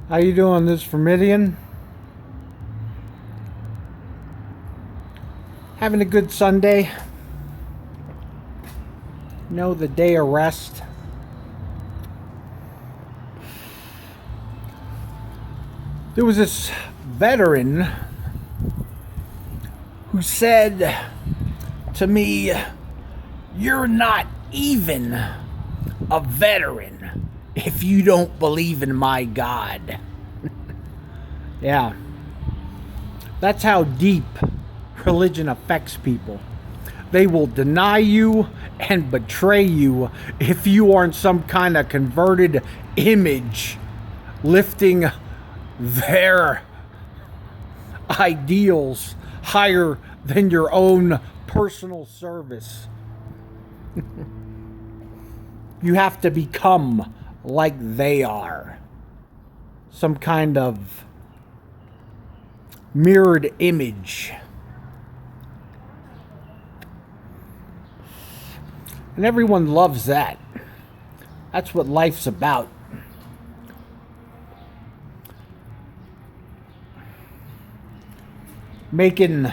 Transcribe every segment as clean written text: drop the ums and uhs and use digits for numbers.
How you doing? This is Formidian. Having a good Sunday. The day of rest. There was this veteran who said to me, "You're not even a veteran if you don't believe in my God." Yeah. That's how deep religion affects people. They will deny you and betray you if you aren't some kind of converted image lifting their ideals higher than your own personal service. You have to become like they are. Some kind of mirrored image. And everyone loves that. That's what life's about. Making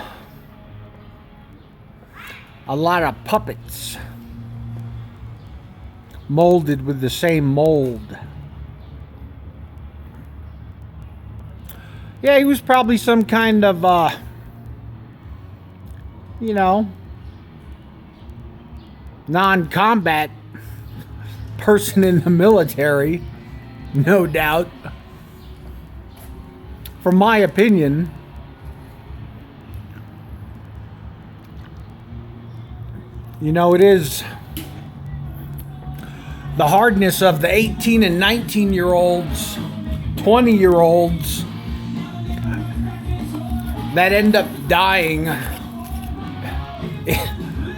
a lot of puppets molded with the same mold. Yeah, he was probably some kind of, non-combat person in the military, no doubt. From my opinion, it is the hardness of the 18 and 19-year-olds, 20-year-olds that end up dying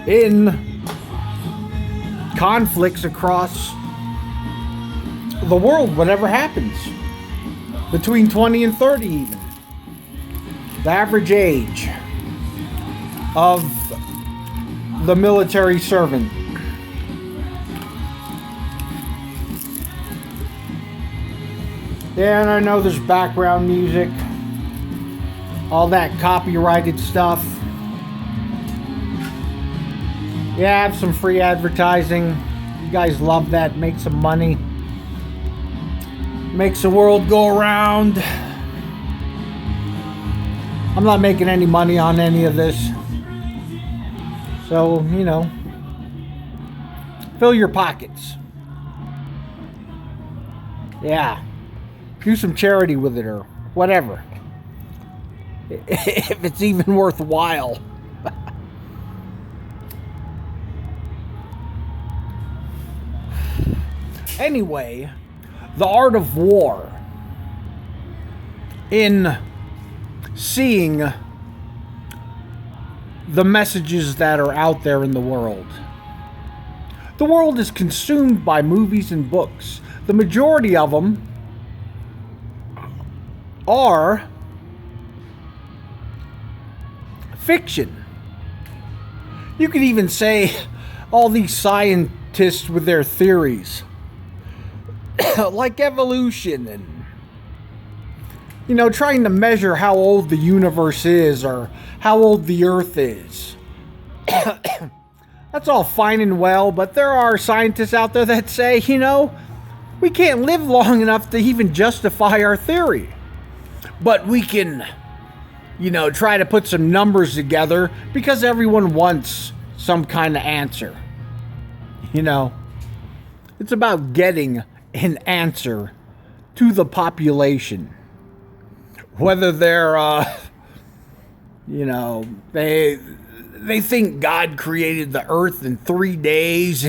in conflicts across the world, whatever happens, between 20 and 30 even. The average age of the military servant. Yeah, and I know there's background music, all that copyrighted stuff. Yeah, have some free advertising. You guys love that. Make some money. Makes the world go around. I'm not making any money on any of this. So, fill your pockets. Yeah. Do some charity with it or whatever. If it's even worthwhile. Anyway, the art of war. In seeing the messages that are out there in the world. The world is consumed by movies and books. The majority of them are fiction. You could even say all these scientists with their theories, like evolution and trying to measure how old the universe is or how old the earth is. That's all fine and well, but there are scientists out there that say, we can't live long enough to even justify our theory. But we can, try to put some numbers together because everyone wants some kind of answer. It's about getting an answer to the population. Whether they're, they think God created the earth in 3 days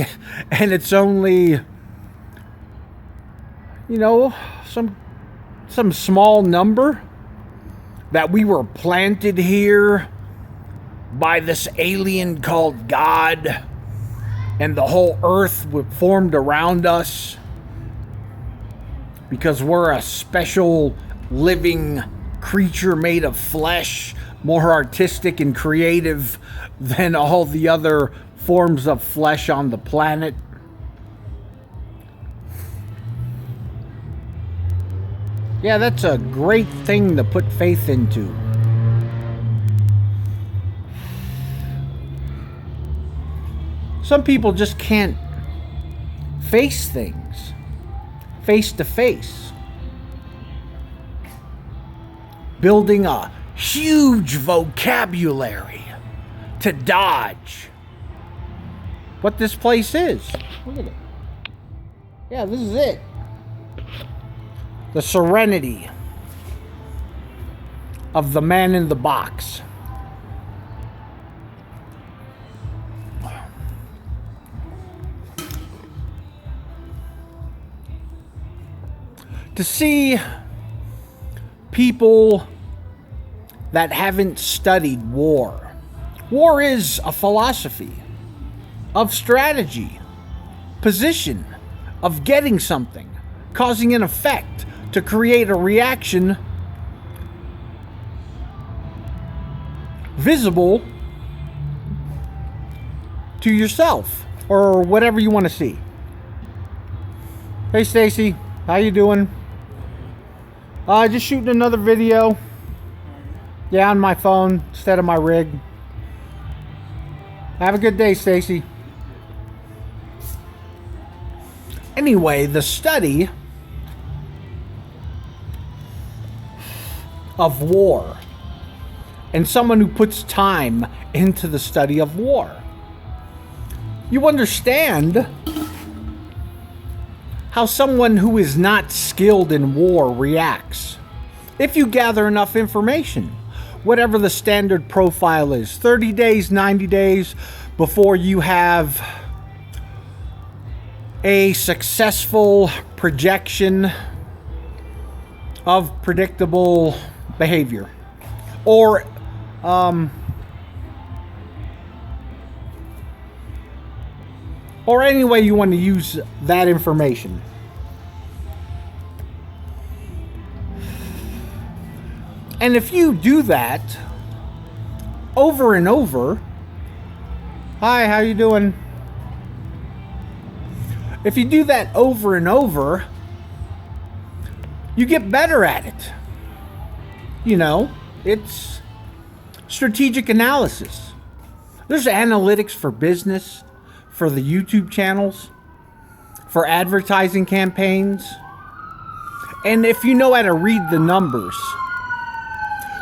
and it's only, some small number that we were planted here by this alien called God and the whole earth formed around us because we're a special living creature made of flesh, more artistic and creative than all the other forms of flesh on the planet. Yeah, that's a great thing to put faith into. Some people just can't face things face to face. Building a huge vocabulary to dodge what this place is. Look at it. Yeah, this is it. The serenity of the man in the box. To see people that haven't studied war. War is a philosophy of strategy, position, of getting something, causing an effect to create a reaction visible to yourself or whatever you want to see. Hey Stacy, how you doing? Just shooting another video. Yeah, on my phone instead of my rig. Have a good day, Stacy. Anyway, the study of war and someone who puts time into the study of war. You understand how someone who is not skilled in war reacts if you gather enough information. Whatever the standard profile is, 30 days, 90 days before you have a successful projection of predictable behavior. Or any way you want to use that information. And if you do that over and over, hi, how you doing? If you do that over and over, you get better at it. You know, it's strategic analysis. There's analytics for business, for the YouTube channels, for advertising campaigns. And if you know how to read the numbers.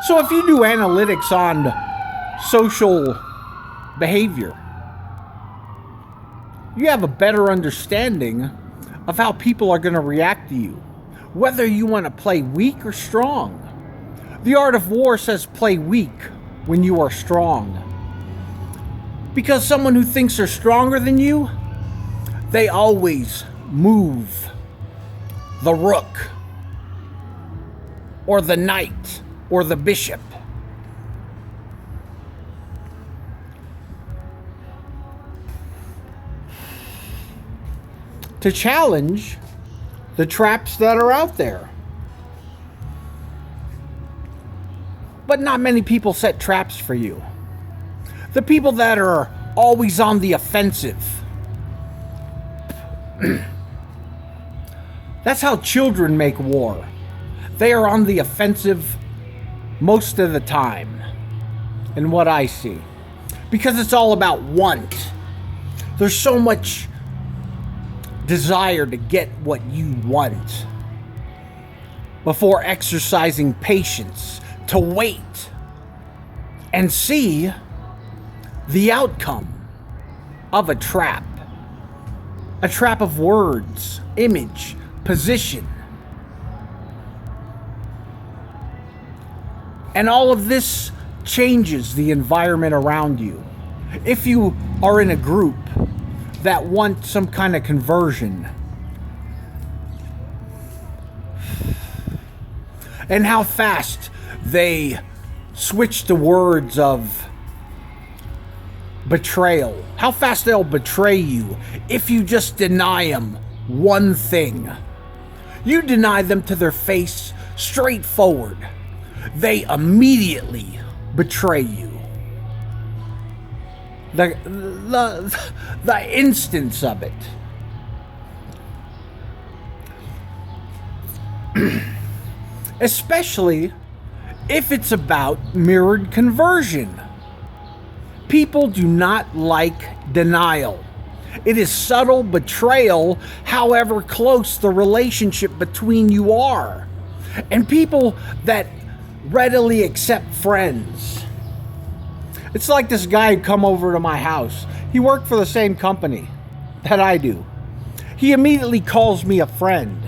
So if you do analytics on social behavior, you have a better understanding of how people are going to react to you, whether you want to play weak or strong. The art of war says play weak when you are strong. Because someone who thinks they're stronger than you, they always move the rook or the knight or the bishop. To challenge the traps that are out there. But not many people set traps for you. The people that are always on the offensive. That's how children make war. They are on the offensive most of the time, in what I see. Because it's all about want. There's so much desire to get what you want before exercising patience to wait and see the outcome of a trap. A trap of words, image, position. And all of this changes the environment around you. If you are in a group that want some kind of conversion, and how fast they switch to words of betrayal, how fast they'll betray you if you just deny them one thing. You deny them to their face, straightforward. They immediately betray you. The instance of it. especially if it's about mirrored conversion. People do not like denial. It is subtle betrayal, however close the relationship between you are. And people that readily accept friends. It's like this guy who come over to my house. He worked for the same company that I do. He immediately calls me a friend.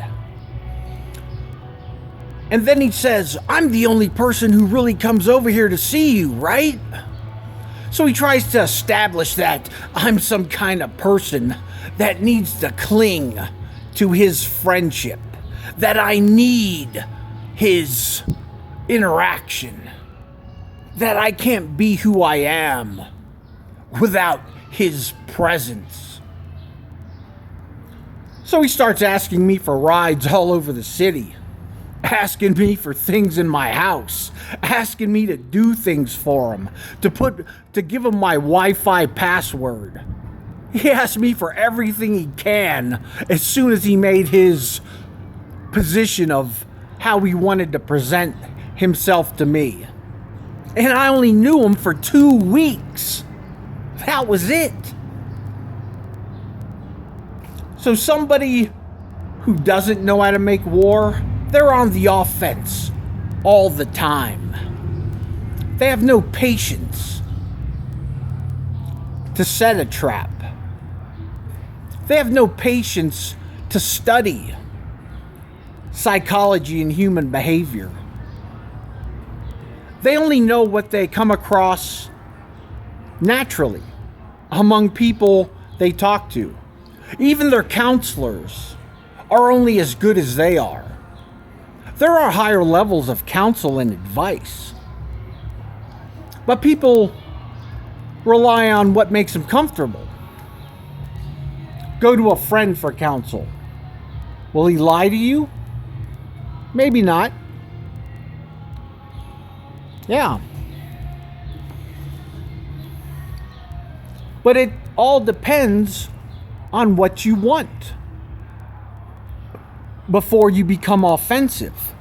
And then he says, "I'm the only person who really comes over here to see you, right?" So he tries to establish that I'm some kind of person that needs to cling to his friendship, that I need his interaction, that I can't be who I am without his presence. So he starts asking me for rides all over the city, asking me for things in my house, asking me to do things for him, to give him my Wi-Fi password. He asked me for everything he can as soon as he made his position of how he wanted to present himself to me. And I only knew him for 2 weeks. That was it. So somebody who doesn't know how to make war, they're on the offense all the time. They have no patience to set a trap. They have no patience to study psychology and human behavior. They only know what they come across naturally among people they talk to. Even their counselors are only as good as they are. There are higher levels of counsel and advice, but people rely on what makes them comfortable. Go to a friend for counsel. Will he lie to you? Maybe not. Yeah. But it all depends on what you want before you become offensive.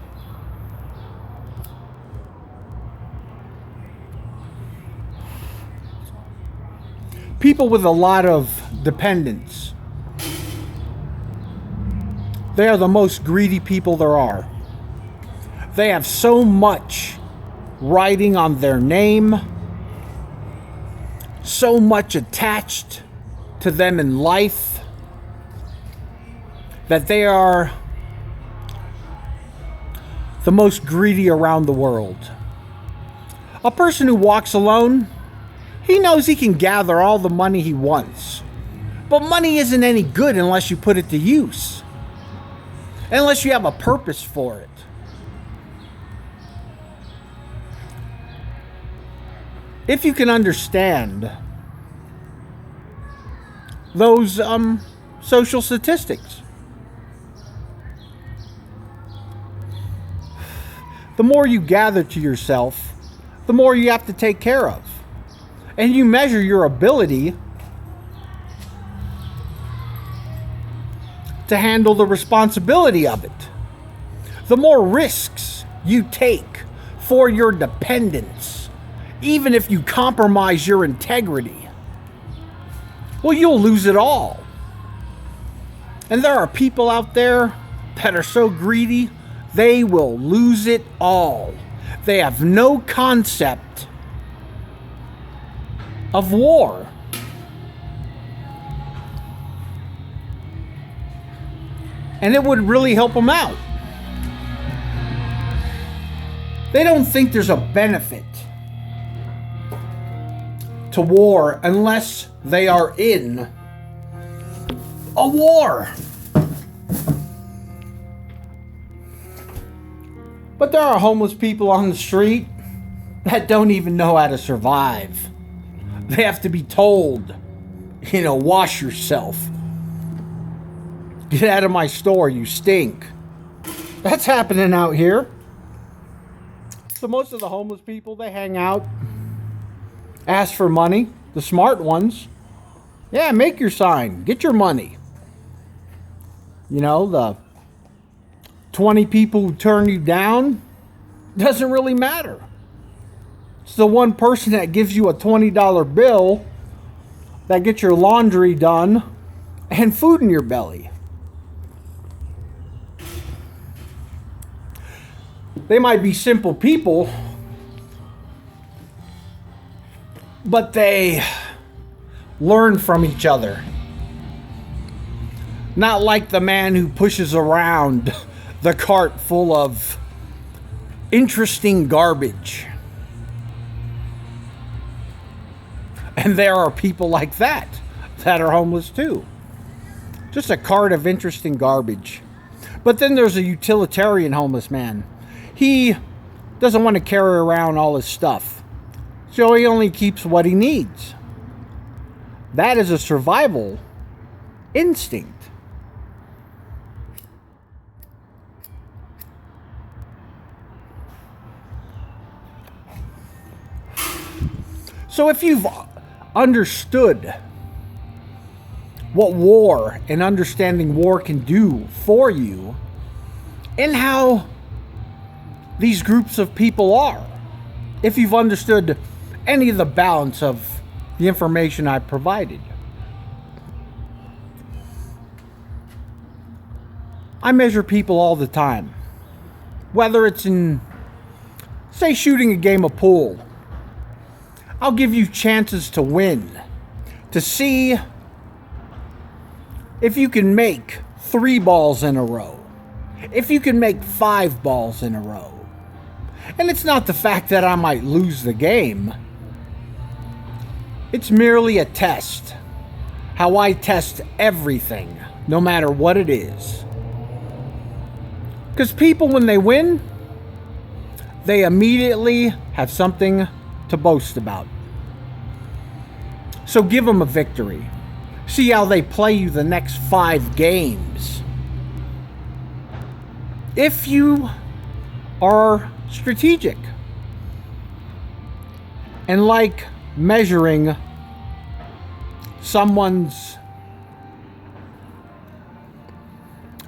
People with a lot of dependence, they are the most greedy people there are. They have so much riding on their name, so much attached to them in life, that they are the most greedy around the world. A person who walks alone, he knows he can gather all the money he wants. But money isn't any good unless you put it to use, unless you have a purpose for it. If you can understand those social statistics, the more you gather to yourself, the more you have to take care of. And you measure your ability to handle the responsibility of it. The more risks you take for your dependence, even if you compromise your integrity, well, you'll lose it all. And there are people out there that are so greedy, they will lose it all. They have no concept of war. And it would really help them out. They don't think there's a benefit to war unless they are in a war. But there are homeless people on the street that don't even know how to survive. They have to be told, wash yourself. Get out of my store, you stink. That's happening out here. So most of the homeless people, they hang out, ask for money. The smart ones, yeah, make your sign, get your money. The 20 people who turn you down, doesn't really matter. It's the one person that gives you a $20 bill that gets your laundry done and food in your belly. They might be simple people, but they learn from each other. Not like the man who pushes around the cart full of interesting garbage. And there are people like that are homeless too. Just a cart of interesting garbage. But then there's a utilitarian homeless man. He doesn't want to carry around all his stuff, so he only keeps what he needs. That is a survival instinct. So if you've understood what war and understanding war can do for you, and how these groups of people are, if you've understood any of the balance of the information I provided, I measure people all the time. Whether it's in, say, shooting a game of pool, I'll give you chances to win, to see if you can make 3 balls in a row, if you can make 5 balls in a row. And it's not the fact that I might lose the game. It's merely a test. How I test everything, no matter what it is. Because people, when they win, they immediately have something to boast about. So give them a victory. See how they play you the next 5 games. If you are strategic and like measuring someone's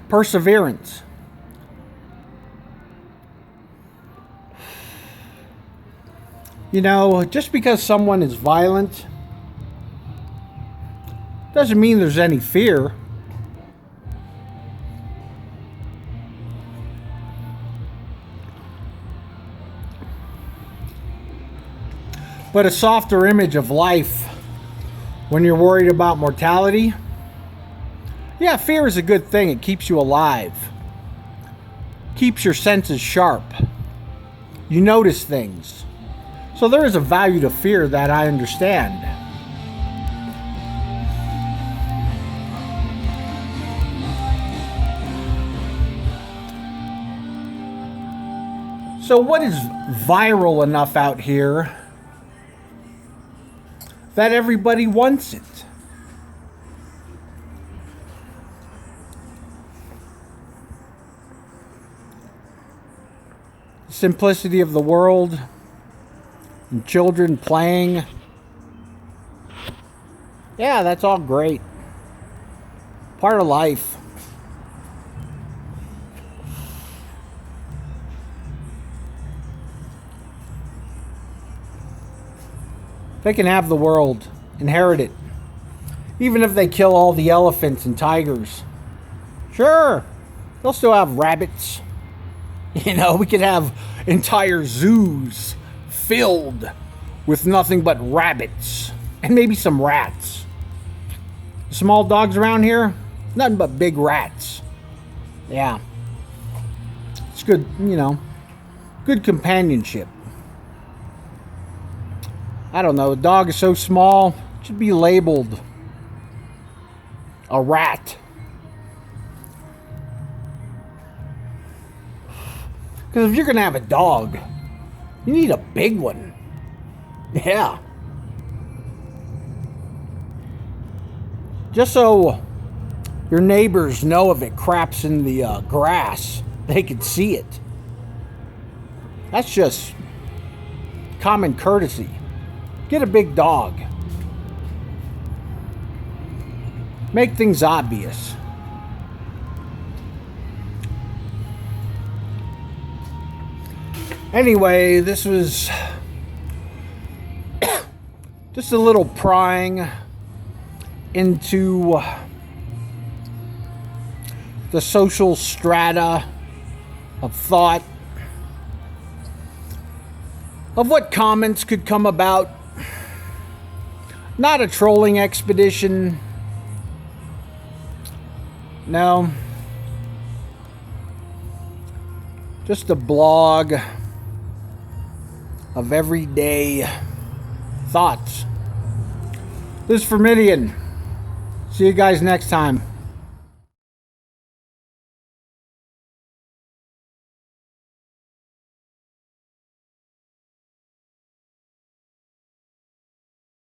perseverance. You know, just because someone is violent doesn't mean there's any fear. But a softer image of life when you're worried about mortality, yeah, fear is a good thing. It keeps you alive. Keeps your senses sharp. You notice things. So there is a value to fear that I understand. So what is viral enough out here that everybody wants it? Simplicity of the world, and children playing. Yeah, that's all great. Part of life. They can have the world, inherit it. Even if they kill all the elephants and tigers. Sure, they'll still have rabbits. You know, we could have entire zoos filled with nothing but rabbits. And maybe some rats. Small dogs around here, nothing but big rats. Yeah. It's good, you know, good companionship. I don't know, a dog is so small, it should be labeled a rat. Because if you're going to have a dog, you need a big one. Yeah. Just so your neighbors know if it craps in the grass, they can see it. That's just common courtesy. Get a big dog. Make things obvious. Anyway, this was just a little prying into the social strata of thought, of what comments could come about. Not a trolling expedition. No. Just a blog of everyday thoughts. This is Formidian. See you guys next time.